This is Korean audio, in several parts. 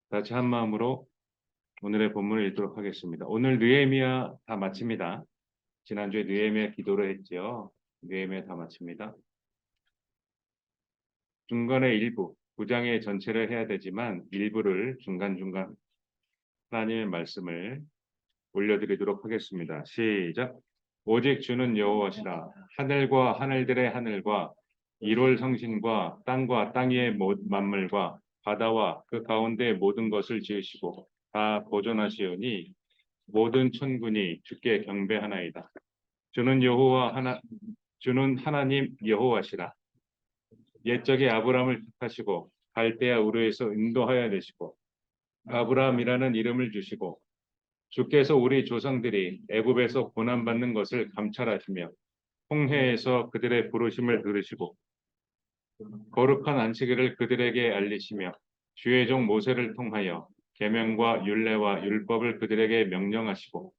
같이 한 마음으로 오늘의 본문을 읽도록 하겠습니다. 오늘 느헤미야 다 마칩니다. 지난주에 느헤미야 기도를 했지요. 느헤미야 다 마칩니다. 중간에 일부, 9장의 전체를 해야 되지만 일부를 중간중간 하나님의 말씀을 올려드리도록 하겠습니다. 시작. 오직 주는 여호와시라. 하늘과 하늘들의 하늘과 일월 성신과 땅과 땅 위의 만물과 바다와 그 가운데 모든 것을 지으시고 다 보존하시오니 모든 천군이 주께 경배하나이다. 주는 하나님 여호와시라. 옛적에 아브라함을 택하시고 갈대아 우르에서 인도하여 내시고 아브라함이라는 이름을 주시고 주께서 우리 조상들이 애굽에서 고난받는 것을 감찰하시며 홍해에서 그들의 부르심을 들으시고 거룩한 안식일을 그들에게 알리시며 주의 종 모세를 통하여 계명과 율례와 율법을 그들에게 명령하시고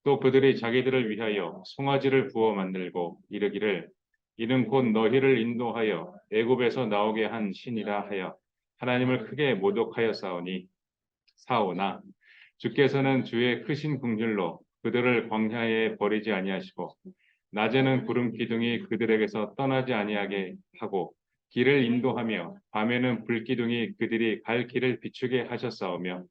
또 그들이 자기들을 위하여 송아지를 부어 만들고 이르기를 이는 곧 너희를 인도하여 애굽에서 나오게 한 신이라 하여 하나님을 크게 모독하여 사오나 주께서는 주의 크신 긍휼로 그들을 광야에 버리지 아니하시고 낮에는 구름 기둥이 그들에게서 떠나지 아니하게 하고 길을 인도하며 밤에는 불 기둥이 그들이 갈 길을 비추게 하셨사오며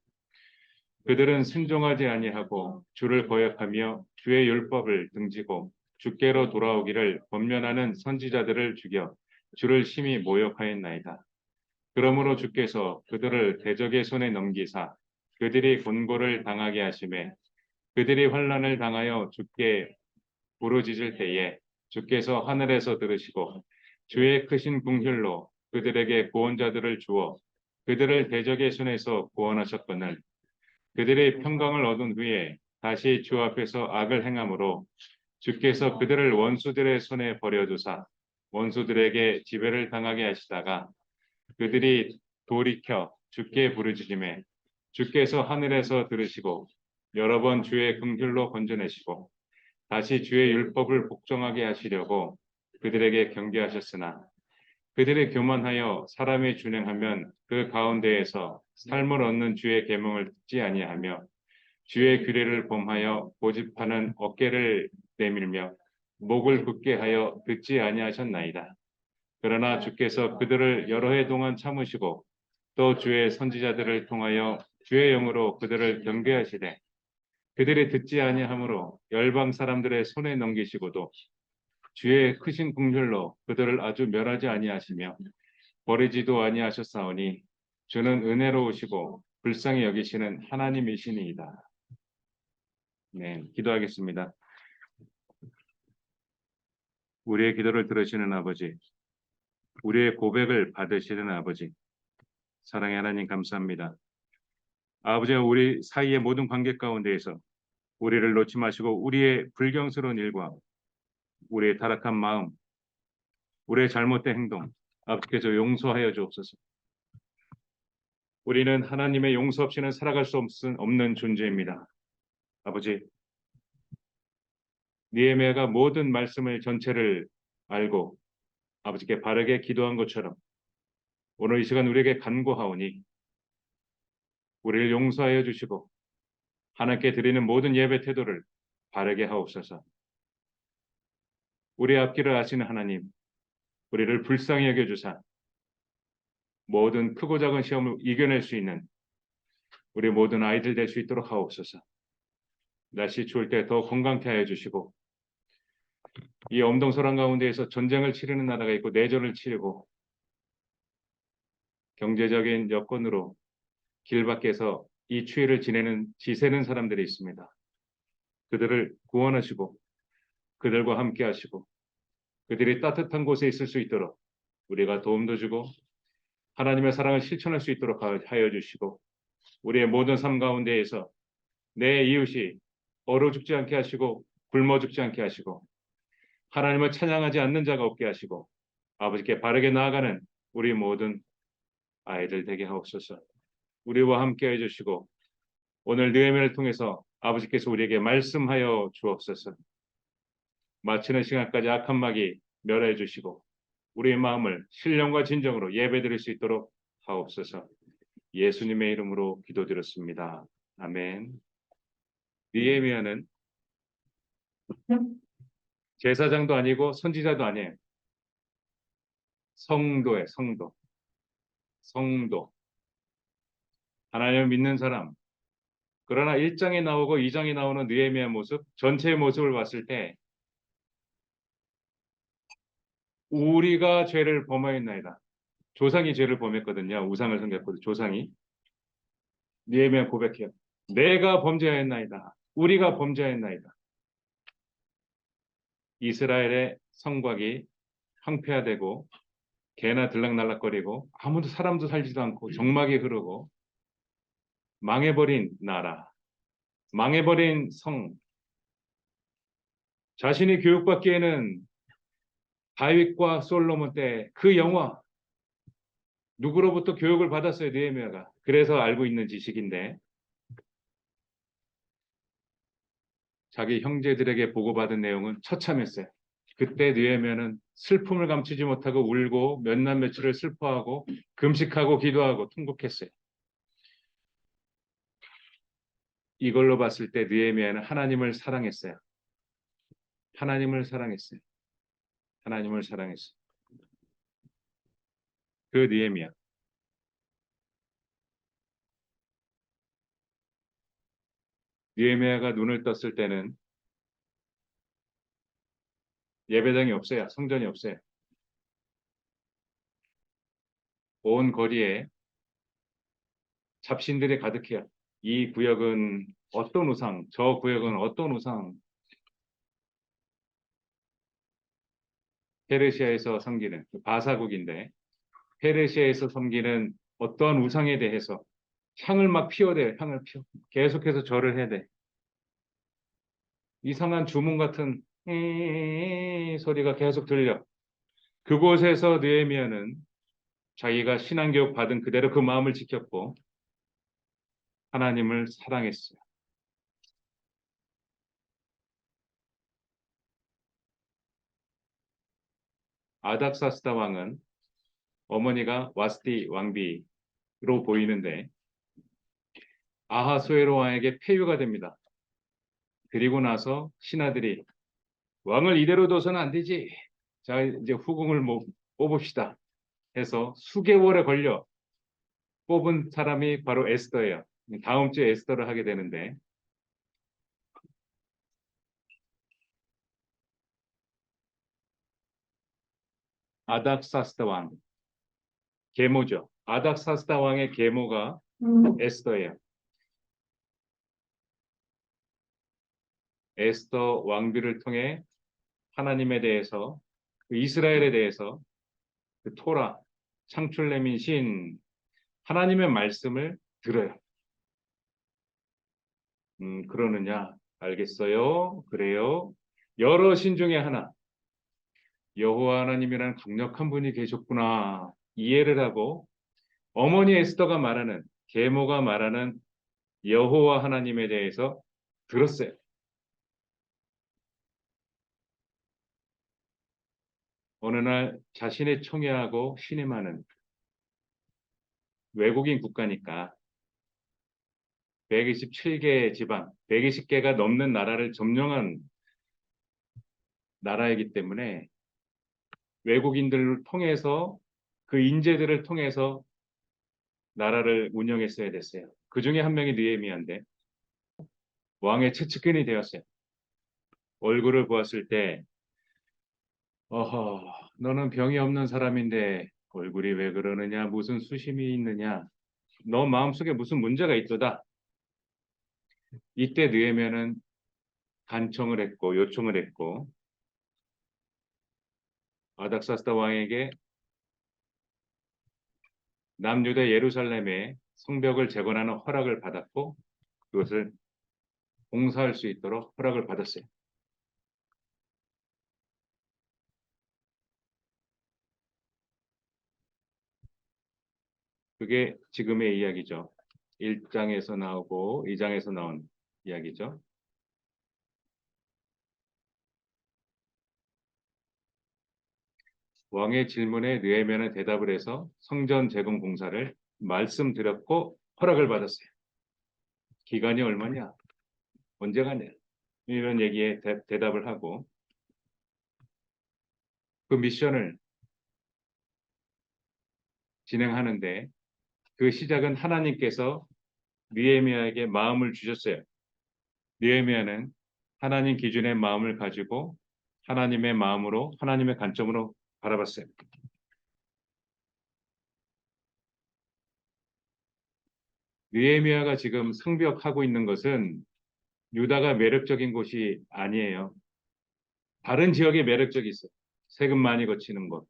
그들은 순종하지 아니하고 주를 거역하며 주의 율법을 등지고 주께로 돌아오기를 권면하는 선지자들을 죽여 주를 심히 모욕하였나이다. 그러므로 주께서 그들을 대적의 손에 넘기사 그들이 곤고를 당하게 하심에 그들이 환난을 당하여 주께 부르짖을 때에 주께서 하늘에서 들으시고 주의 크신 긍휼로 그들에게 구원자들을 주어 그들을 대적의 손에서 구원하셨거늘 그들의 평강을 얻은 후에 다시 주 앞에서 악을 행함으로 주께서 그들을 원수들의 손에 버려두사 원수들에게 지배를 당하게 하시다가 그들이 돌이켜 주께 부르짖음에 주께서 하늘에서 들으시고 여러 번 주의 긍휼로 건져내시고 다시 주의 율법을 복종하게 하시려고 그들에게 경계하셨으나 그들이 교만하여 사람이 준행하면 그 가운데에서 삶을 얻는 주의 계명을 듣지 아니하며 주의 규례를 범하여 고집하는 어깨를 내밀며 목을 굳게 하여 듣지 아니하셨나이다. 그러나 주께서 그들을 여러 해 동안 참으시고 또 주의 선지자들을 통하여 주의 영으로 그들을 경계하시되 그들이 듣지 아니하므로 열방 사람들의 손에 넘기시고도 주의 크신 긍휼로 그들을 아주 멸하지 아니하시며 버리지도 아니하셨사오니 주는 은혜로우시고 불쌍히 여기시는 하나님이시니이다. 네, 기도하겠습니다. 우리의 기도를 들으시는 아버지, 우리의 고백을 받으시는 아버지, 사랑의 하나님 감사합니다. 아버지와 우리 사이의 모든 관계 가운데에서 우리를 놓지 마시고 우리의 불경스러운 일과 우리의 타락한 마음, 우리의 잘못된 행동, 아버지께서 용서하여 주옵소서. 우리는 하나님의 용서 없이는 살아갈 수 없는 존재입니다. 아버지, 느헤미야가 모든 말씀을 전체를 알고 아버지께 바르게 기도한 것처럼 오늘 이 시간 우리에게 간구하오니 우리를 용서하여 주시고 하나님께 드리는 모든 예배 태도를 바르게 하옵소서. 우리 앞길을 아시는 하나님, 우리를 불쌍히 여겨주사 모든 크고 작은 시험을 이겨낼 수 있는 우리 모든 아이들 될 수 있도록 하옵소서. 날씨 추울 때 더 건강케 하여 주시고 이 엄동설한 가운데에서 전쟁을 치르는 나라가 있고 내전을 치르고 경제적인 여건으로 길 밖에서 이 추위를 지새는 사람들이 있습니다. 그들을 구원하시고 그들과 함께 하시고 그들이 따뜻한 곳에 있을 수 있도록 우리가 도움도 주고 하나님의 사랑을 실천할 수 있도록 하여 주시고 우리의 모든 삶 가운데에서 내 이웃이 얼어 죽지 않게 하시고 굶어 죽지 않게 하시고 하나님을 찬양하지 않는 자가 없게 하시고 아버지께 바르게 나아가는 우리 모든 아이들 되게 하옵소서. 우리와 함께 해주시고 오늘 느헤미야를 통해서 아버지께서 우리에게 말씀하여 주옵소서. 마치는 시간까지 악한 마귀 멸해 주시고 우리의 마음을 신령과 진정으로 예배드릴 수 있도록 하옵소서. 예수님의 이름으로 기도드렸습니다. 아멘. 느헤미야는 제사장도 아니고 선지자도 아니에요. 성도예요, 성도. 성도. 하나님을 믿는 사람. 그러나 1장에 나오고 2장에 나오는 느헤미야 모습, 전체의 모습을 봤을 때 우리가 죄를 범하였나이다. 조상이 죄를 범했거든요. 우상을 섬겼거든요. 조상이. 느헤미야 고백해요. 내가 범죄하였나이다. 우리가 범죄하였나이다. 이스라엘의 성곽이 황폐화되고 개나 들락날락거리고 아무도 사람도 살지도 않고 정막이 흐르고 망해버린 나라, 망해버린 성, 자신이 교육받기에는 다윗과 솔로몬 때 그 영화 누구로부터 교육을 받았어요, 느헤미야가. 그래서 알고 있는 지식인데 자기 형제들에게 보고받은 내용은 처참했어요. 그때 느헤미야는 슬픔을 감추지 못하고 울고 몇 날 며칠을 슬퍼하고 금식하고 기도하고 통곡했어요. 이걸로 봤을 때 느헤미야는 하나님을 사랑했어요. 하나님을 사랑했어요. 하나님을 사랑했어요. 그 느헤미야. 느헤미야가 눈을 떴을 때는 예배당이 없어요. 성전이 없어요. 온 거리에 잡신들이 가득해요. 이 구역은 어떤 우상, 저 구역은 어떤 우상, 페르시아에서 섬기는 바사국인데 페르시아에서 섬기는 어떠한 우상에 대해서 향을 막 피워대요. 향을 피워. 계속해서 절을 해야 돼. 이상한 주문 같은 소리가 계속 들려. 그곳에서 느헤미야는 자기가 신앙교육 받은 그대로 그 마음을 지켰고 하나님을 사랑했어요. 아닥사스다 왕은 어머니가 와스티 왕비로 보이는데 아하수에로 왕에게 폐위가 됩니다. 그리고 나서 신하들이 왕을 이대로 둬서는 안 되지. 자, 이제 후궁을 뽑읍시다. 해서 수개월에 걸려 뽑은 사람이 바로 에스더예요. 다음 주에 에스더를 하게 되는데 아닥사스다 왕 계모죠. 아닥사스다 왕의 계모가 에스더예요. 에스더 왕비를 통해 하나님에 대해서 그 이스라엘에 대해서 그 토라 창출내민 신 하나님의 말씀을 들어요. 그러느냐? 알겠어요. 그래요. 여러 신 중에 하나 여호와 하나님이라는 강력한 분이 계셨구나. 이해를 하고 어머니 에스더가 말하는 계모가 말하는 여호와 하나님에 대해서 들었어요. 어느 날 자신의 청애하고 신임하는 외국인 국가니까 127개 지방, 120개가 넘는 나라를 점령한 나라이기 때문에 외국인들을 통해서 그 인재들을 통해서 나라를 운영했어야 됐어요. 그 중에 한 명이 느헤미야인데 왕의 최측근이 되었어요. 얼굴을 보았을 때 어허 너는 병이 없는 사람인데 얼굴이 왜 그러느냐 무슨 수심이 있느냐 너 마음속에 무슨 문제가 있도다. 이때 느헤미야는 간청을 했고 요청을 했고 아닥사스다 왕에게 남유다 예루살렘의 성벽을 재건하는 허락을 받았고 그것을 공사할 수 있도록 허락을 받았어요. 그게 지금의 이야기죠. 1장에서 나오고 2장에서 나온 이야기죠. 왕의 질문에 느헤미야는 대답을 해서 성전 재건 공사를 말씀드렸고 허락을 받았어요. 기간이 얼마냐? 언제 가냐? 이런 얘기에 대답을 하고 그 미션을 진행하는데 그 시작은 하나님께서 느헤미야에게 마음을 주셨어요. 느헤미야는 하나님 기준의 마음을 가지고 하나님의 마음으로 하나님의 관점으로 바라봤어요. 느헤미야가 지금 상벽하고 있는 것은 유다가 매력적인 곳이 아니에요. 다른 지역에 매력적이 있어요. 세금 많이 거치는 곳.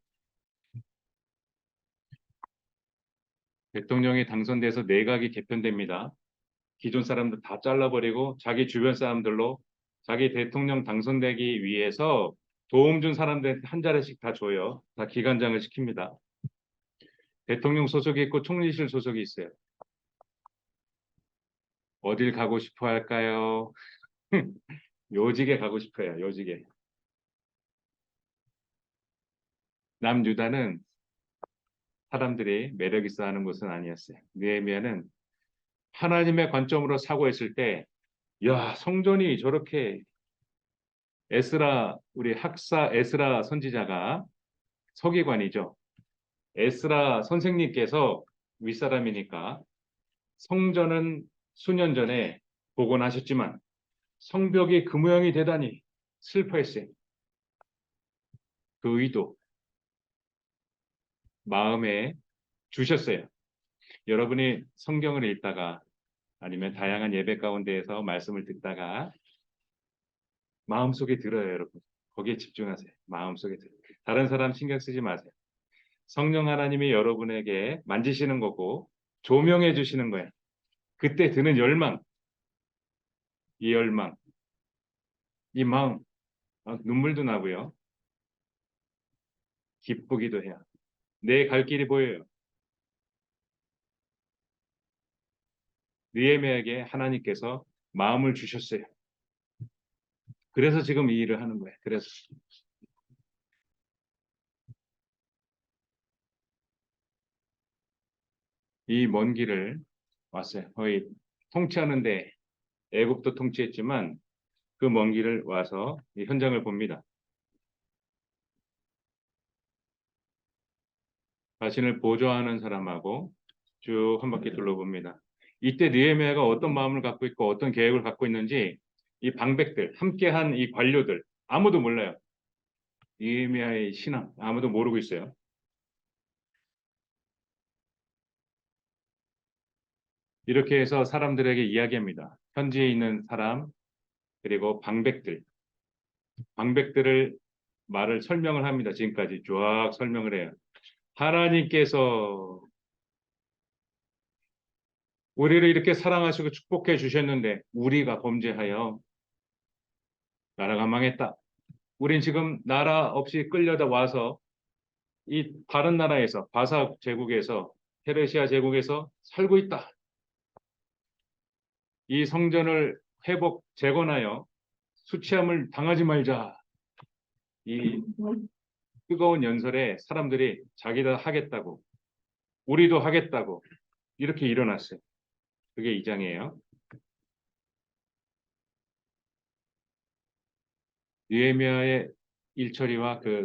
대통령이 당선돼서 내각이 개편됩니다. 기존 사람들 다 잘라버리고 자기 주변 사람들로 자기 대통령 당선되기 위해서 도움 준 사람들한테 한 자리씩 다 줘요. 다 기관장을 시킵니다. 대통령 소속이 있고 총리실 소속이 있어요. 어딜 가고 싶어 할까요? 요직에 가고 싶어요. 요직에. 남유다는 사람들이 매력 있어 하는 곳은 아니었어요. 느헤미야는 하나님의 관점으로 사고했을 때, 야, 성전이 저렇게 우리 학사 에스라 선지자가 서기관이죠. 에스라 선생님께서 윗사람이니까 성전은 수년 전에 복원하셨지만 성벽이 그 모양이 되다니 슬퍼했어요. 그 의도 마음에 주셨어요. 여러분이 성경을 읽다가 아니면 다양한 예배 가운데에서 말씀을 듣다가 마음속에 들어요, 여러분. 거기에 집중하세요. 마음속에 들어요. 다른 사람 신경 쓰지 마세요. 성령 하나님이 여러분에게 만지시는 거고 조명해 주시는 거예요. 그때 드는 열망, 이 열망, 이 마음, 눈물도 나고요. 기쁘기도 해요. 내 갈 길이 보여요. 느헤미야에게 하나님께서 마음을 주셨어요. 그래서 지금 이 일을 하는 거예요. 그래서 이 먼 길을 왔어요. 거의 통치하는데 애국도 통치했지만 그 먼 길을 와서 이 현장을 봅니다. 자신을 보좌하는 사람하고 쭉 한 바퀴 둘러봅니다. 이때 느헤미야가 어떤 마음을 갖고 있고 어떤 계획을 갖고 있는지 이 방백들, 함께한 이 관료들 아무도 몰라요. 느헤미야의 신앙 아무도 모르고 있어요. 이렇게 해서 사람들에게 이야기합니다. 현지에 있는 사람 그리고 방백들을 말을 설명을 합니다. 지금까지 쫙 설명을 해요. 하나님께서 우리를 이렇게 사랑하시고 축복해 주셨는데 우리가 범죄하여 나라가 망했다. 우린 지금 나라 없이 끌려다 와서 이 다른 나라에서 바사 제국에서 페르시아 제국에서 살고 있다. 이 성전을 재건하여 수치함을 당하지 말자. 이 뜨거운 연설에 사람들이 자기도 하겠다고 우리도 하겠다고 이렇게 일어났어요. 그게 2장이에요. 느헤미야의 일처리와 그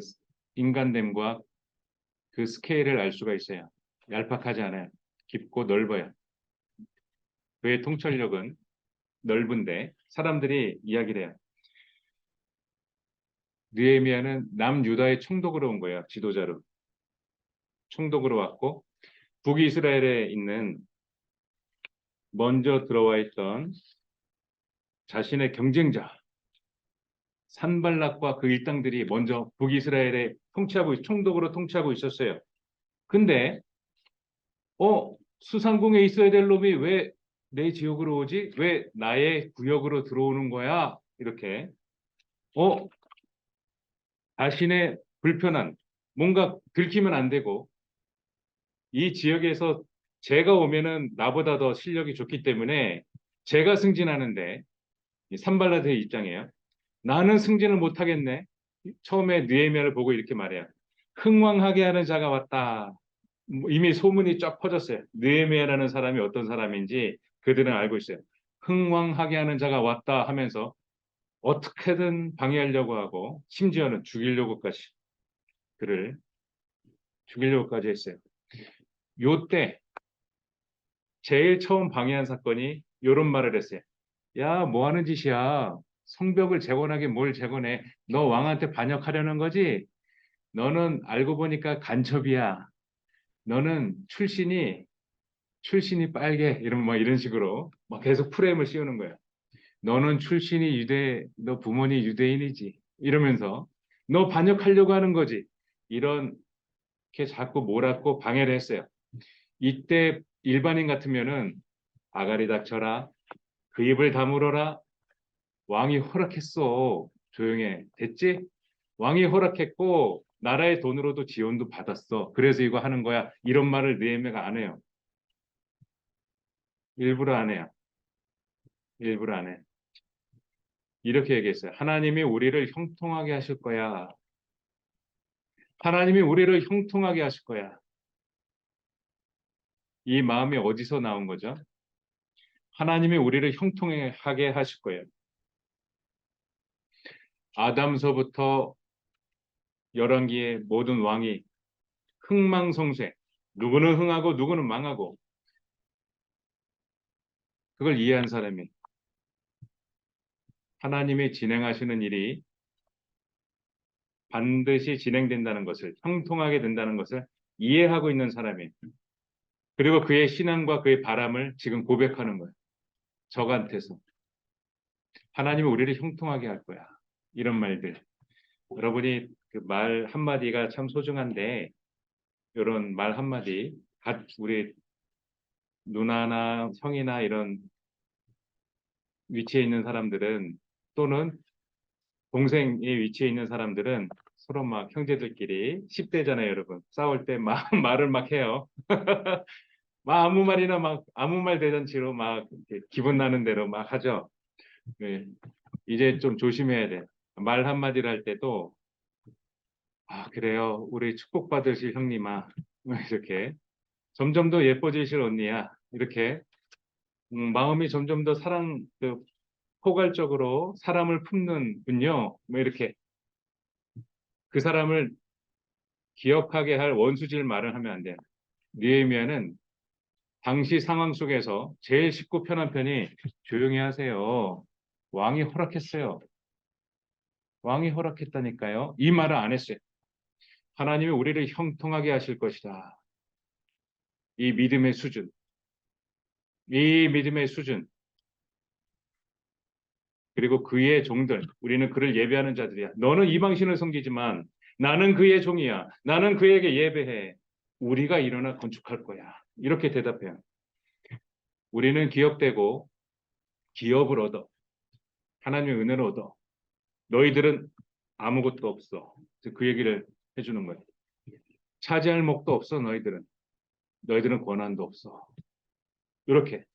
인간됨과 그 스케일을 알 수가 있어요. 얄팍하지 않아요. 깊고 넓어요. 그의 통찰력은 넓은데 사람들이 이야기를 해요. 느헤미야는 남유다의 총독으로 온 거예요. 지도자로. 총독으로 왔고 북이스라엘에 있는 먼저 들어와 있던 자신의 경쟁자 산발락과 그 일당들이 먼저 북이스라엘에 총독으로 통치하고 있었어요. 근데 수상궁에 있어야 될 놈이 왜 내 지역으로 오지? 왜 나의 구역으로 들어오는 거야? 이렇게 자신의 불편한 뭔가 들키면 안 되고 이 지역에서 제가 오면은 나보다 더 실력이 좋기 때문에 제가 승진하는데 이 산발라드의 입장이에요. 나는 승진을 못하겠네. 처음에 느헤미야를 보고 이렇게 말해요. 흥왕하게 하는 자가 왔다. 이미 소문이 쫙 퍼졌어요. 느헤미야라는 사람이 어떤 사람인지 그들은 알고 있어요. 흥왕하게 하는 자가 왔다 하면서 어떻게든 방해하려고 하고 심지어는 죽이려고까지 그를 죽이려고까지 했어요. 요때 제일 처음 방해한 사건이 요런 말을 했어요. 야, 뭐 하는 짓이야? 성벽을 재건하게 뭘 재건해? 너 왕한테 반역하려는 거지? 너는 알고 보니까 간첩이야. 너는 출신이 빨개. 이러면 막 이런 식으로 막 계속 프레임을 씌우는 거예요. 너는 출신이 너 부모님 유대인이지. 이러면서 너 반역하려고 하는 거지. 이렇게 자꾸 몰았고 방해를 했어요. 이때 일반인 같으면은 아가리 닥쳐라. 그 입을 다물어라. 왕이 허락했어. 조용해. 됐지? 왕이 허락했고 나라의 돈으로도 지원도 받았어. 그래서 이거 하는 거야. 이런 말을 느헤미야가 안 해요. 일부러 안 해요. 일부러 안 해. 이렇게 얘기했어요. 하나님이 우리를 형통하게 하실 거야. 하나님이 우리를 형통하게 하실 거야. 이 마음이 어디서 나온 거죠? 하나님이 우리를 형통하게 하실 거예요. 아담서부터 열왕기의 모든 왕이 흥망성쇠. 누구는 흥하고 누구는 망하고 그걸 이해한 사람이 하나님이 진행하시는 일이 반드시 진행된다는 것을 형통하게 된다는 것을 이해하고 있는 사람이 그리고 그의 신앙과 그의 바람을 지금 고백하는 거예요. 저한테서 하나님이 우리를 형통하게 할 거야. 이런 말들. 여러분이 그 말 한마디가 참 소중한데 이런 말 한마디 우리 누나나 형이나 이런 위치에 있는 사람들은 또는 동생의 위치에 있는 사람들은 서로 막 형제들끼리 10대잖아요, 여러분. 싸울 때 막 말을 막 해요. 막 아무 말이나 막 아무 말 대잔치로 막 이렇게 기분 나는 대로 막 하죠. 네. 이제 좀 조심해야 돼. 말 한마디를 할 때도 아, 그래요. 우리 축복받으실 형님아. 이렇게 점점 더 예뻐지실 언니야. 이렇게 마음이 점점 더 포괄적으로 사람을 품는군요. 뭐 이렇게 그 사람을 기억하게 할 원수질 말을 하면 안 돼요. 느헤미야는 당시 상황 속에서 제일 쉽고 편한 편이 조용히 하세요. 왕이 허락했어요. 왕이 허락했다니까요. 이 말을 안 했어요. 하나님이 우리를 형통하게 하실 것이다. 이 믿음의 수준. 이 믿음의 수준. 그리고 그의 종들. 우리는 그를 예배하는 자들이야. 너는 이방신을 섬기지만 나는 그의 종이야. 나는 그에게 예배해. 우리가 일어나 건축할 거야. 이렇게 대답해요. 우리는 기업되고 기업을 얻어. 하나님의 은혜를 얻어. 너희들은 아무것도 없어. 그 얘기를 해주는 거예요. 차지할 목도 없어, 너희들은. 너희들은 권한도 없어. 이렇게.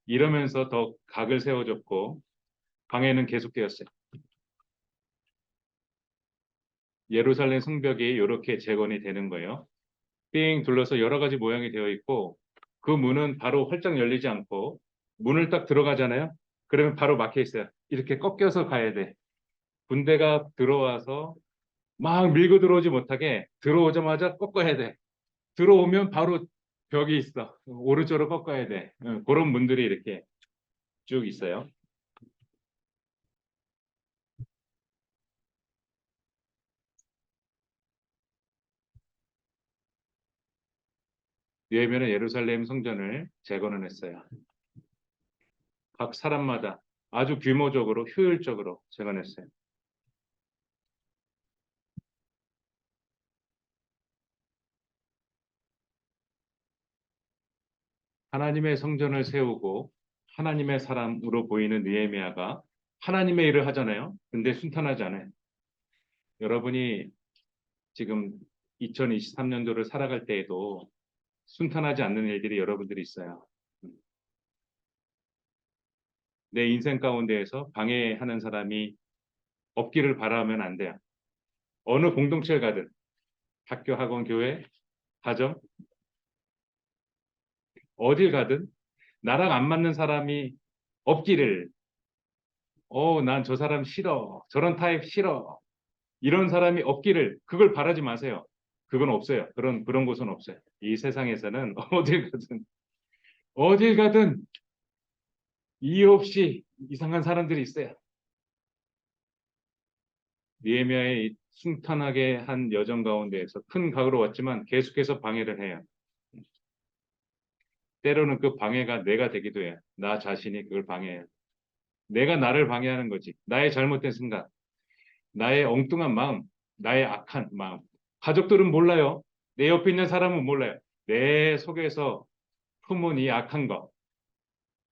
이러면서 더 각을 세워줬고, 방해는 계속되었어요. 예루살렘 성벽이 이렇게 재건이 되는 거예요. 삥 둘러서 여러 가지 모양이 되어 있고, 그 문은 바로 활짝 열리지 않고, 문을 딱 들어가잖아요. 그러면 바로 막혀 있어요. 이렇게 꺾여서 가야 돼. 군대가 들어와서 막 밀고 들어오지 못하게 들어오자마자 꺾어야 돼. 들어오면 바로 벽이 있어. 오른쪽으로 꺾어야 돼. 그런 문들이 이렇게 쭉 있어요. 느헤미야는 예루살렘 성전을 재건을 했어요. 각 사람마다 아주 규모적으로 효율적으로 재건했어요. 하나님의 성전을 세우고 하나님의 사람으로 보이는 느헤미야가 하나님의 일을 하잖아요. 근데 순탄하지 않아요. 여러분이 지금 2023년도를 살아갈 때에도 순탄하지 않는 일들이 여러분들이 있어요. 내 인생 가운데에서 방해하는 사람이 없기를 바라면 안 돼요. 어느 공동체를 가든 학교, 학원, 교회, 가정 어딜 가든 나랑 안 맞는 사람이 없기를. 난 저 사람 싫어. 저런 타입 싫어. 이런 사람이 없기를. 그걸 바라지 마세요. 그건 없어요. 그런 곳은 없어요. 이 세상에서는 어딜 가든 이유 없이 이상한 사람들이 있어요. 느헤미야의 이 순탄하게 한 여정 가운데에서 큰 각오로 왔지만 계속해서 방해를 해요. 때로는 그 방해가 내가 되기도 해요. 나 자신이 그걸 방해해요. 내가 나를 방해하는 거지. 나의 잘못된 생각, 나의 엉뚱한 마음, 나의 악한 마음. 가족들은 몰라요. 내 옆에 있는 사람은 몰라요. 내 속에서 품은 이 악한 거,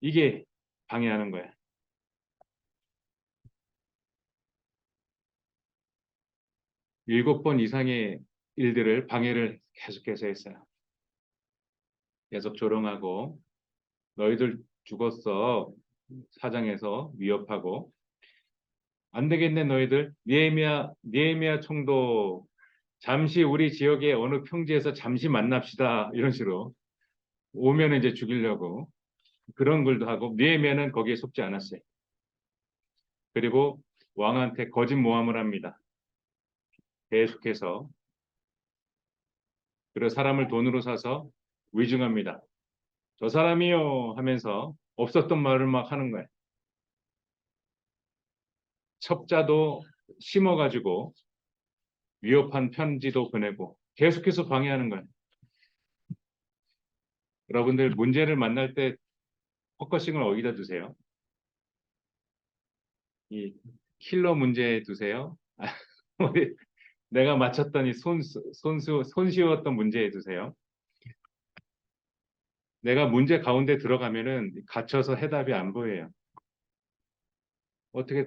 이게 방해하는 거야. 7번 이상의 일들을 방해를 계속해서 했어요. 계속 조롱하고 너희들 죽었어. 사장에서 위협하고 안 되겠네 너희들. 니에미야 총독 잠시 우리 지역의 어느 평지에서 잠시 만납시다. 이런 식으로 오면 이제 죽이려고 그런 글도 하고 느헤미야는 거기에 속지 않았어요. 그리고 왕한테 거짓 모함을 합니다. 계속해서 그리고 사람을 돈으로 사서 위증합니다. 저 사람이요 하면서 없었던 말을 막 하는 거예요. 첩자도 심어가지고 위협한 편지도 보내고 계속해서 방해하는 거예요. 여러분들 문제를 만날 때 포커싱을 어디다 두세요? 이 킬러 문제에 두세요? 우리 내가 맞췄더니 손쉬웠던 문제에 두세요. 내가 문제 가운데 들어가면은 갇혀서 해답이 안 보여요. 어떻게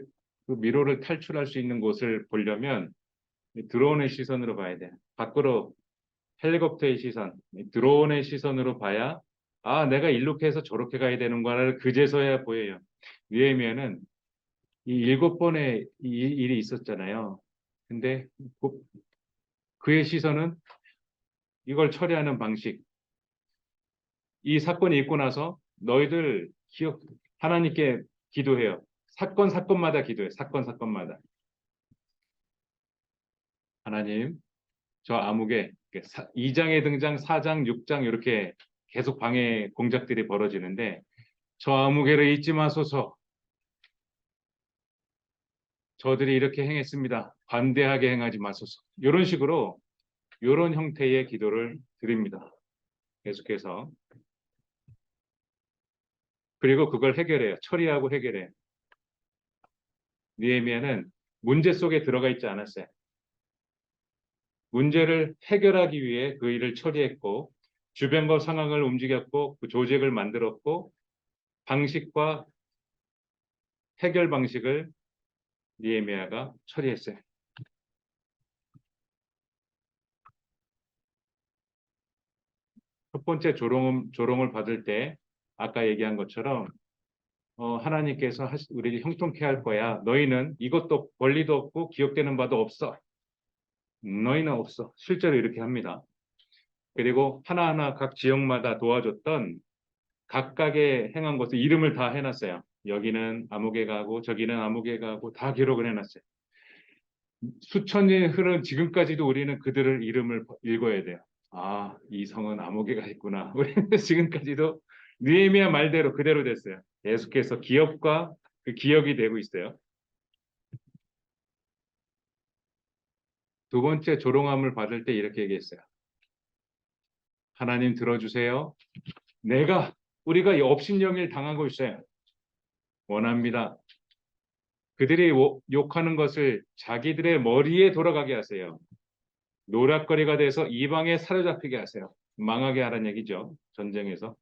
그 미로를 탈출할 수 있는 곳을 보려면 드론의 시선으로 봐야 돼. 밖으로 헬리콥터의 시선, 드론의 시선으로 봐야 내가 이렇게 해서 저렇게 가야 되는구나를 그제서야 보여요. 느헤미야는 이 7번의 일이 있었잖아요. 근데 그의 시선은 이걸 처리하는 방식, 이 사건이 있고 나서 너희들 하나님께 기도해요. 사건마다 기도해요. 사건마다. 하나님, 저 암흑에 2장에 등장 4장, 6장 이렇게 계속 방해 공작들이 벌어지는데 저 암흑에를 잊지 마소서. 저들이 이렇게 행했습니다. 관대하게 행하지 마소서. 이런 식으로 이런 형태의 기도를 드립니다. 계속해서. 그리고 그걸 해결해요. 처리하고 해결해요. 느헤미야는 문제 속에 들어가 있지 않았어요. 문제를 해결하기 위해 그 일을 처리했고 주변과 상황을 움직였고 그 조직을 만들었고 방식과 해결 방식을 느헤미야가 처리했어요. 첫 번째 조롱을 받을 때 아까 얘기한 것처럼 하나님께서 우리를 형통케 할 거야. 너희는 이것도 권리도 없고 기억되는 바도 없어. 너희는 없어. 실제로 이렇게 합니다. 그리고 하나하나 각 지역마다 도와줬던 각각의 행한 것을 이름을 다 해놨어요. 여기는 아무개 가고 저기는 아무개 가고 다 기록을 해놨어요. 수천 년이 흐른 지금까지도 우리는 그들을 이름을 읽어야 돼요. 이 성은 아무개가 있구나. 우리는 지금까지도 느헤미야 말대로 그대로 됐어요. 계속해서 기업과 그 기억이 되고 있어요. 두 번째 조롱함을 받을 때 이렇게 얘기했어요. 하나님 들어주세요. 우리가 업신여길 당하고 있어요. 원합니다. 그들이 욕하는 것을 자기들의 머리에 돌아가게 하세요. 노략거리가 돼서 이방에 사로잡히게 하세요. 망하게 하라는 얘기죠. 전쟁에서.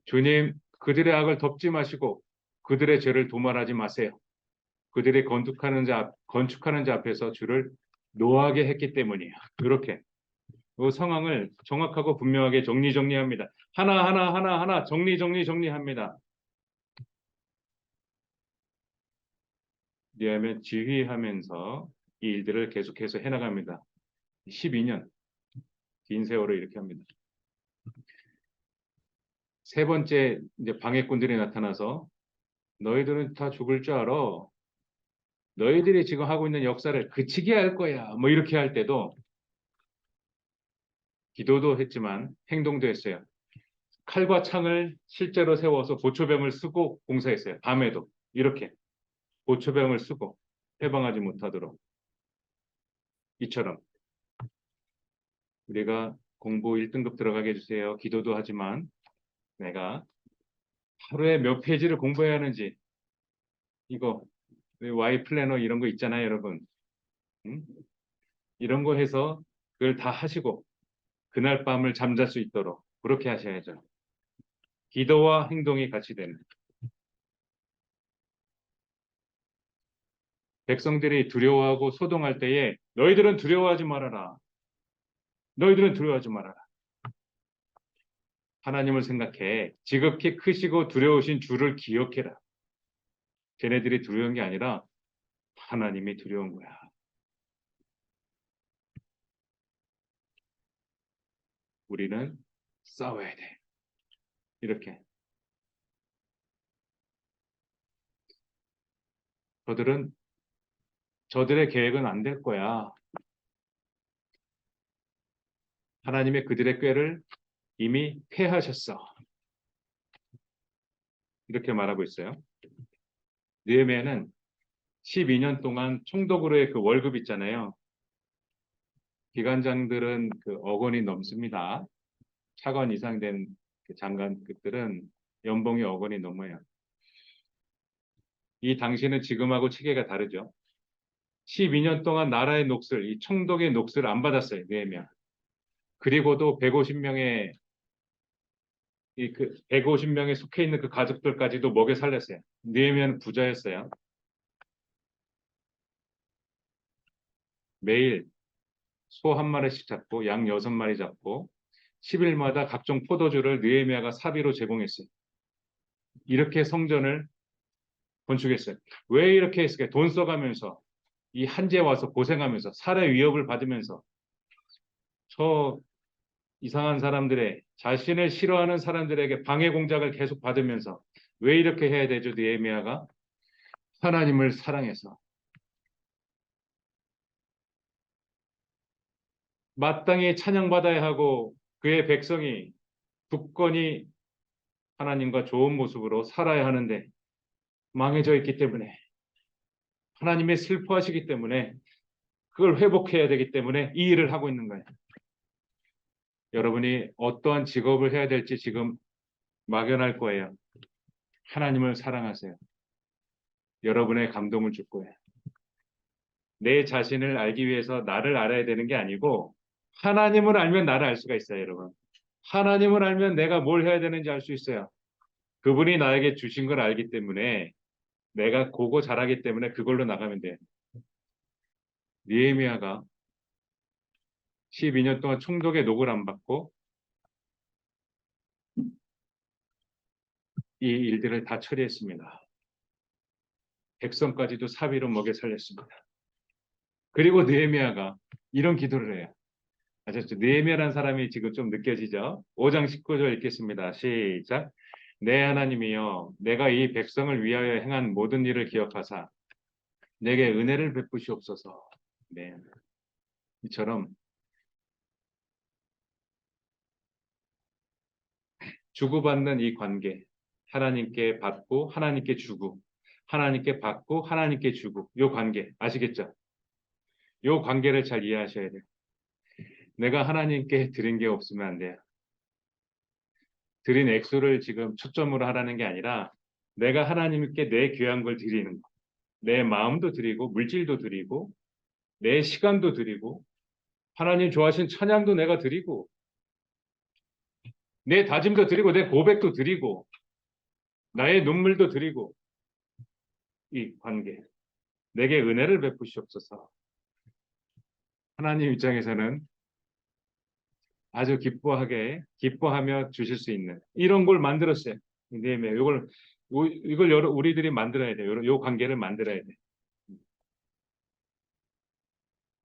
주님, 그들의 악을 덮지 마시고 그들의 죄를 도말하지 마세요. 그들이 건축하는 자 앞에서 주를 노하게 했기 때문이에요. 이렇게 그 상황을 정확하고 분명하게 정리합니다. 하나 정리합니다. 왜냐하면 지휘하면서 이 일들을 계속해서 해나갑니다. 12년 긴 세월을 이렇게 합니다. 세 번째 이제 방해꾼들이 나타나서 너희들은 다 죽을 줄 알아. 너희들이 지금 하고 있는 역사를 그치게 할 거야. 뭐 이렇게 할 때도 기도도 했지만 행동도 했어요. 칼과 창을 실제로 세워서 보초병을 쓰고 공사했어요. 밤에도 이렇게 보초병을 쓰고 해방하지 못하도록. 이처럼 우리가 공부 1등급 들어가게 해주세요. 기도도 하지만 내가 하루에 몇 페이지를 공부해야 하는지 이거 Y 플래너 이런 거 있잖아요, 여러분. 응? 이런 거 해서 그걸 다 하시고 그날 밤을 잠잘 수 있도록 그렇게 하셔야죠. 기도와 행동이 같이 되는. 백성들이 두려워하고 소동할 때에 너희들은 두려워하지 말아라. 너희들은 두려워하지 말아라. 하나님을 생각해. 지극히 크시고 두려우신 주를 기억해라. 쟤네들이 두려운 게 아니라 하나님이 두려운 거야. 우리는 싸워야 돼. 이렇게. 저들의 계획은 안 될 거야. 하나님의 그들의 꾀를 이미 패하셨어. 이렇게 말하고 있어요. 느헤미야는 12년 동안 총독으로의 그 월급 있잖아요. 기관장들은 그 억 원이 넘습니다. 차관 이상 된 그 장관급들은 연봉이 억 원이 넘어요. 이 당시는 지금하고 체계가 다르죠. 12년 동안 나라의 몫을, 이 총독의 몫을 안 받았어요. 느헤미야. 그리고도 150명의 그 150명에 속해 있는 그 가족들까지도 먹여 살렸어요. 느헤미야는 부자였어요. 매일 소 한 마리씩 잡고 양 6마리 잡고 10일마다 각종 포도주를 느헤미야가 사비로 제공했어요. 이렇게 성전을 건축했어요. 왜 이렇게 했을까요? 돈 써가면서 이 한지에 와서 고생하면서 살해 위협을 받으면서 저 이상한 사람들의 자신을 싫어하는 사람들에게 방해 공작을 계속 받으면서 왜 이렇게 해야 되죠? 느헤미야가 하나님을 사랑해서 마땅히 찬양받아야 하고 그의 백성이 굳건히 하나님과 좋은 모습으로 살아야 하는데 망해져 있기 때문에 하나님의 슬퍼하시기 때문에 그걸 회복해야 되기 때문에 이 일을 하고 있는 거예요. 여러분이 어떠한 직업을 해야 될지 지금 막연할 거예요. 하나님을 사랑하세요. 여러분의 감동을 줄 거예요. 내 자신을 알기 위해서 나를 알아야 되는 게 아니고 하나님을 알면 나를 알 수가 있어요, 여러분. 하나님을 알면 내가 뭘 해야 되는지 알 수 있어요. 그분이 나에게 주신 걸 알기 때문에 내가 고고 잘하기 때문에 그걸로 나가면 돼요. 느헤미야가 12년 동안 총독의 녹을 안 받고 이 일들을 다 처리했습니다. 백성까지도 사비로 먹여 살렸습니다. 그리고 느헤미야가 이런 기도를 해요. 아셨죠? 느헤미야라는 사람이 지금 좀 느껴지죠? 5장 19절 읽겠습니다. 시작. 내 하나님이여, 내가 이 백성을 위하여 행한 모든 일을 기억하사 내게 은혜를 베푸시옵소서. 네. 이처럼 주고받는 이 관계, 하나님께 받고 하나님께 주고, 하나님께 받고 하나님께 주고, 요 관계 아시겠죠? 요 관계를 잘 이해하셔야 돼요. 내가 하나님께 드린 게 없으면 안 돼요. 드린 액수를 지금 초점으로 하라는 게 아니라 내가 하나님께 내 귀한 걸 드리는 거. 내 마음도 드리고 물질도 드리고 내 시간도 드리고 하나님 좋아하신 찬양도 내가 드리고 내 다짐도 드리고 내 고백도 드리고 나의 눈물도 드리고 이 관계 내게 은혜를 베푸시옵소서. 하나님 입장에서는 아주 기뻐하며 주실 수 있는 이런 걸 만들었어요. 네, 이걸 우리들이 만들어야 돼요. 요 관계를 만들어야 돼.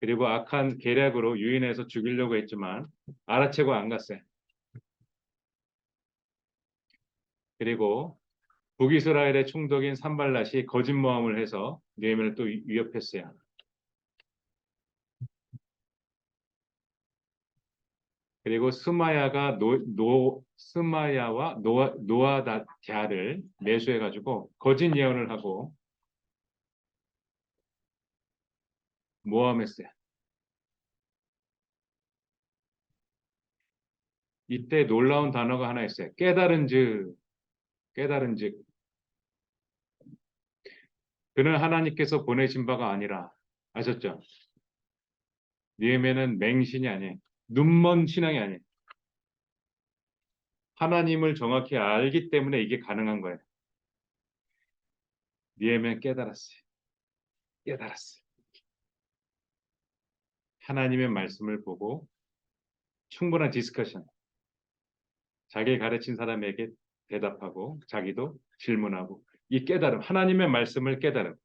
그리고 악한 계략으로 유인해서 죽이려고 했지만 알아채고 안 갔어요. 그리고 북이스라엘의 총독인 산발랏이 거짓 모함을 해서 느헤미야를 또 위협했어요. 그리고 스마야와 노아다랴를 매수해가지고 거짓 예언을 하고 모함했어요. 이때 놀라운 단어가 하나 있어요. 깨달은즉 그는 하나님께서 보내신 바가 아니라. 아셨죠? 느헤미야는 맹신이 아니에요. 눈먼 신앙이 아니에요. 하나님을 정확히 알기 때문에 이게 가능한 거예요. 느헤미야는 깨달았어요. 깨달았어요. 하나님의 말씀을 보고 충분한 디스커션, 자기 가르친 사람에게 대답하고 자기도 질문하고 이 깨달음, 하나님의 말씀을 깨달음.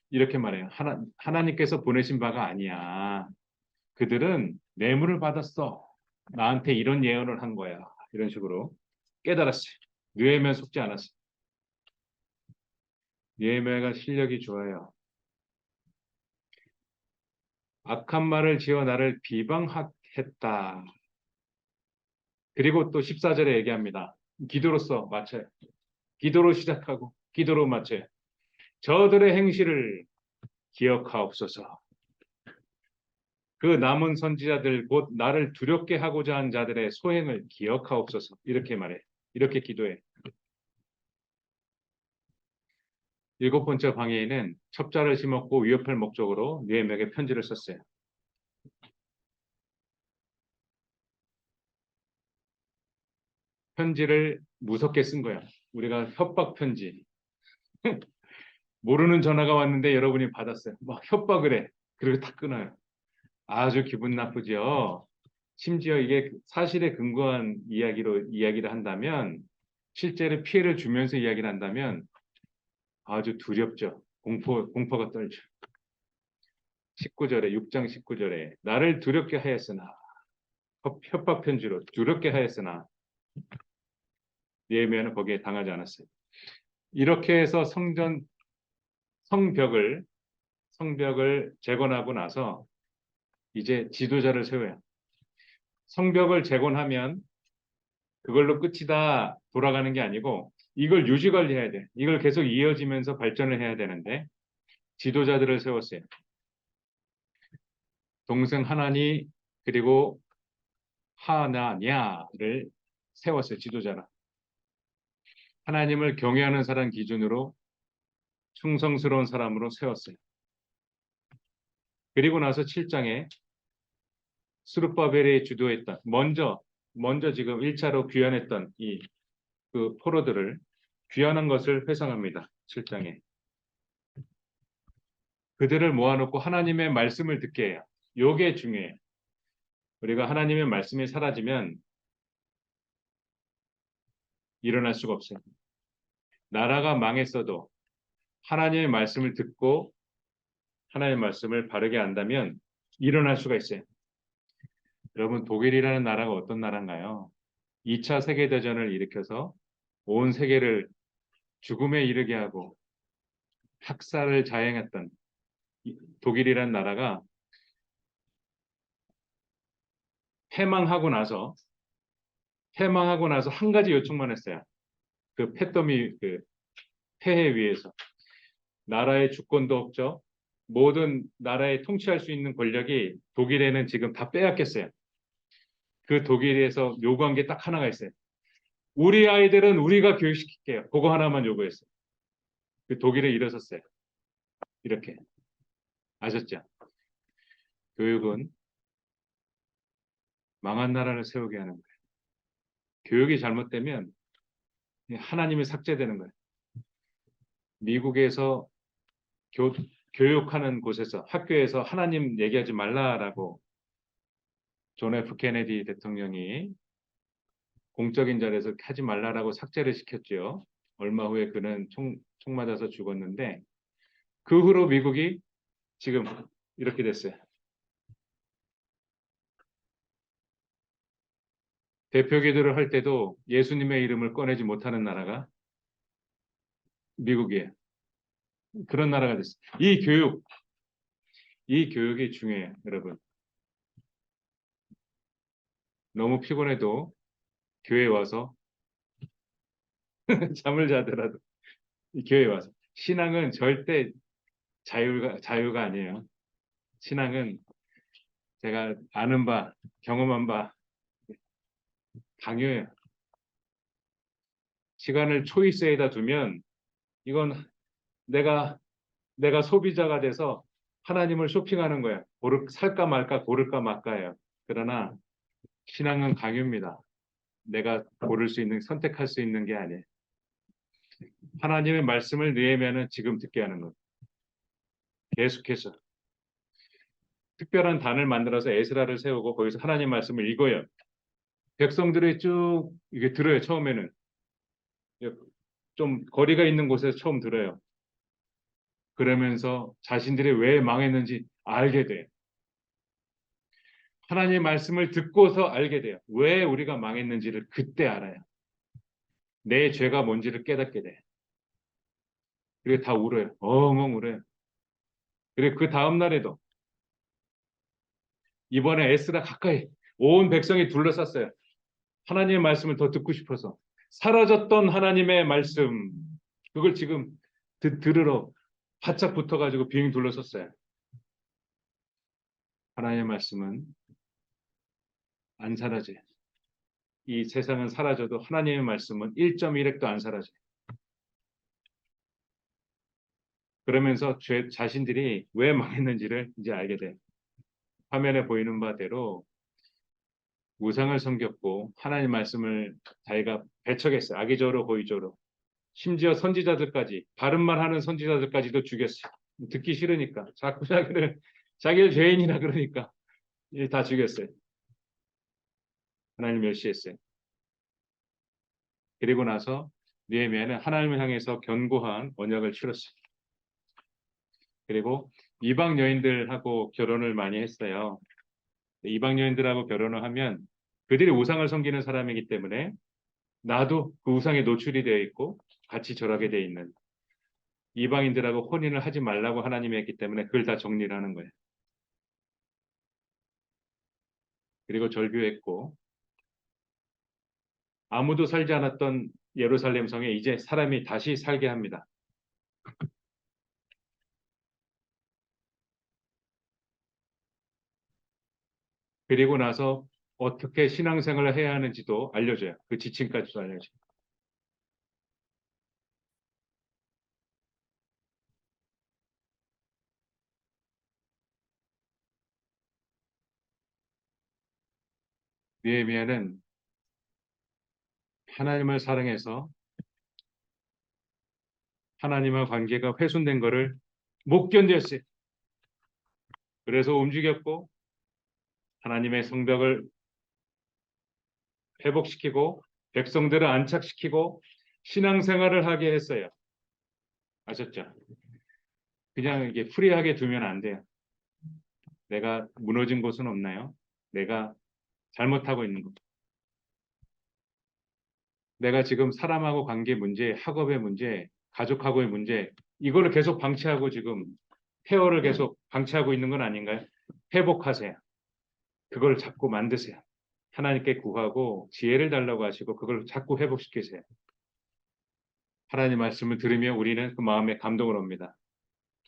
이렇게 말해요. 하나님께서 보내신 바가 아니야. 그들은 뇌물을 받았어. 나한테 이런 예언을 한 거야. 이런 식으로 깨달았어요. 느헤미야 속지 않았어요. 느헤미야가 실력이 좋아요. 악한 말을 지어 나를 비방했다. 그리고 또 14절에 얘기합니다. 기도로서 마쳐요. 기도로 시작하고 기도로 마쳐요. 저들의 행실을 기억하옵소서. 그 남은 선지자들 곧 나를 두렵게 하고자 한 자들의 소행을 기억하옵소서. 이렇게 말해. 이렇게 기도해. 일곱 번째 방해에는 첩자를 심었고 위협할 목적으로 느헤미야에게 편지를 썼어요. 편지를 무섭게 쓴 거야. 우리가 협박 편지. 모르는 전화가 왔는데 여러분이 받았어요. 막 협박을 해. 그리고 다 끊어요. 아주 기분 나쁘죠. 심지어 이게 사실에 근거한 이야기를 한다면, 실제로 피해를 주면서 이야기를 한다면 아주 두렵죠. 공포가 떨죠. 19절에, 6장 19절에 나를 두렵게 하였으나, 협박 편지로 두렵게 하였으나 느헤미야는 거기에 당하지 않았어요. 이렇게 해서 성벽을 재건하고 나서 이제 지도자를 세워요. 성벽을 재건하면 그걸로 끝이다 돌아가는 게 아니고 이걸 유지 관리해야 돼. 이걸 계속 이어지면서 발전을 해야 되는데 지도자들을 세웠어요. 동생 하나니 그리고 하나냐를 세웠어요. 지도자라. 하나님을 경외하는 사람 기준으로 충성스러운 사람으로 세웠어요. 그리고 나서 7장에 스룹바벨이 주도했던 먼저 지금 1차로 귀환했던 그 포로들을 귀환한 것을 회상합니다. 7장에. 그들을 모아놓고 하나님의 말씀을 듣게 해요. 요게 중요해요. 우리가 하나님의 말씀이 사라지면 일어날 수가 없어요. 나라가 망했어도 하나님의 말씀을 듣고 하나님의 말씀을 바르게 안다면 일어날 수가 있어요. 여러분, 독일이라는 나라가 어떤 나라인가요? 2차 세계대전을 일으켜서 온 세계를 죽음에 이르게 하고 학살을 자행했던 독일이라는 나라가 패망하고 나서 한 가지 요청만 했어요. 그 패더미 그 폐해 위해서 나라의 주권도 없죠. 모든 나라에 통치할 수 있는 권력이 독일에는 지금 다 빼앗겼어요. 그 독일에서 요구한 게 딱 하나가 있어요. 우리 아이들은 우리가 교육시킬게요. 그거 하나만 요구했어요. 그 독일에 일어섰어요. 이렇게. 아셨죠? 교육은 망한 나라를 세우게 하는 거예요. 교육이 잘못되면 하나님이 삭제되는 거예요. 미국에서 교육하는 곳에서 학교에서 하나님 얘기하지 말라라고 존 F 케네디 대통령이 공적인 자리에서 하지 말라라고 삭제를 시켰죠. 얼마 후에 그는 총 맞아서 죽었는데 그 후로 미국이 지금 이렇게 됐어요. 대표 기도를 할 때도 예수님의 이름을 꺼내지 못하는 나라가 미국이에요. 그런 나라가 됐어요. 이 교육이 중요해요, 여러분. 너무 피곤해도 교회 와서 잠을 자더라도 이 교회 와서 신앙은 절대 자유가 아니에요. 신앙은 제가 아는 바, 경험한 바 강요해요. 시간을 초이스에다 두면 이건 내가 소비자가 돼서 하나님을 쇼핑하는 거예요. 살까 말까 고를까 말까예요. 그러나 신앙은 강요입니다. 내가 고를 수 있는 선택할 수 있는 게 아니에요. 하나님의 말씀을 느헤미야는 지금 듣게 하는 거예요. 계속해서 특별한 단을 만들어서 에스라를 세우고 거기서 하나님 말씀을 읽어요. 백성들이 쭉 이게 들어요. 처음에는 좀 거리가 있는 곳에서 처음 들어요. 그러면서 자신들이 왜 망했는지 알게 돼요. 하나님의 말씀을 듣고서 알게 돼요. 왜 우리가 망했는지를 그때 알아요. 내 죄가 뭔지를 깨닫게 돼요. 그리고 다 울어요. 엉엉 울어요. 그리고 그 다음 날에도 이번에 에스라 가까이 온 백성이 둘러쌌어요. 하나님의 말씀을 더 듣고 싶어서 사라졌던 하나님의 말씀 그걸 지금 들으러 바짝 붙어가지고 빙 둘러섰어요. 하나님의 말씀은 안 사라져요. 이 세상은 사라져도 하나님의 말씀은 1.1핵도 안 사라져요. 그러면서 자신들이 왜 망했는지를 이제 알게 돼요. 화면에 보이는 바대로 우상을 섬겼고 하나님 말씀을 자기가 배척했어요. 악의적으로 고의적으로. 심지어 선지자들까지 바른말 하는 선지자들까지도 죽였어요. 듣기 싫으니까 자꾸 자기를 죄인이라 그러니까 다 죽였어요. 하나님 멸시했어요. 그리고 나서 느헤미야는 하나님을 향해서 견고한 언약을 치렀어요. 그리고 이방 여인들하고 결혼을 많이 했어요. 이방 여인들하고 결혼을 하면 그들이 우상을 섬기는 사람이기 때문에 나도 그 우상에 노출이 되어 있고 같이 절하게 되어 있는 이방인들하고 혼인을 하지 말라고 하나님이 했기 때문에 그걸 다 정리를 하는 거예요. 그리고 절교했고 아무도 살지 않았던 예루살렘 성에 이제 사람이 다시 살게 합니다. 그리고 나서 어떻게 신앙생활을 해야 하는지도 알려줘요. 그 지침까지도 알려줘요. 느헤미야는 하나님을 사랑해서 하나님과 관계가 훼손된 것을 못 견뎠어요. 그래서 움직였고 하나님의 성벽을 회복시키고 백성들을 안착시키고 신앙생활을 하게 했어요. 아셨죠? 그냥 이게 프리하게 두면 안 돼요. 내가 무너진 곳은 없나요? 내가 잘못하고 있는 것. 내가 지금 사람하고 관계 문제, 학업의 문제, 가족하고의 문제, 이거를 계속 방치하고 지금 폐허를 계속 방치하고 있는 건 아닌가요? 회복하세요. 그걸 자꾸 만드세요. 하나님께 구하고 지혜를 달라고 하시고 그걸 자꾸 회복시키세요. 하나님 말씀을 들으며 우리는 그 마음에 감동을 옵니다.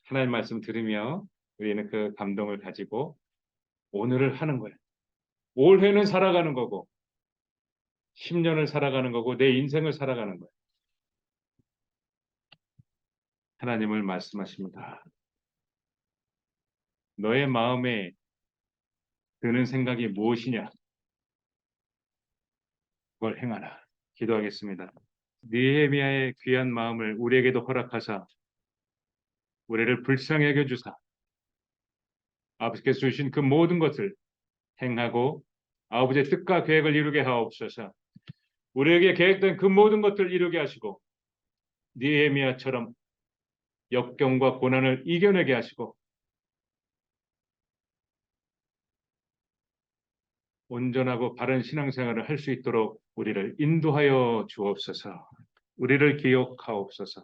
하나님 말씀 들으며 우리는 그 감동을 가지고 오늘을 하는 거예요. 올해는 살아가는 거고 10년을 살아가는 거고 내 인생을 살아가는 거예요. 하나님을 말씀하십니다. 너의 마음에 드는 생각이 무엇이냐? 그걸 행하라. 기도하겠습니다. 느헤미야의 귀한 마음을 우리에게도 허락하사 우리를 불쌍히 여겨주사 아버지께서 주신 그 모든 것을 행하고 아버지의 뜻과 계획을 이루게 하옵소서. 우리에게 계획된 그 모든 것들을 이루게 하시고 느헤미야처럼 역경과 고난을 이겨내게 하시고 온전하고 바른 신앙생활을 할 수 있도록 우리를 인도하여 주옵소서. 우리를 기억하옵소서.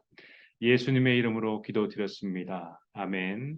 예수님의 이름으로 기도드렸습니다. 아멘.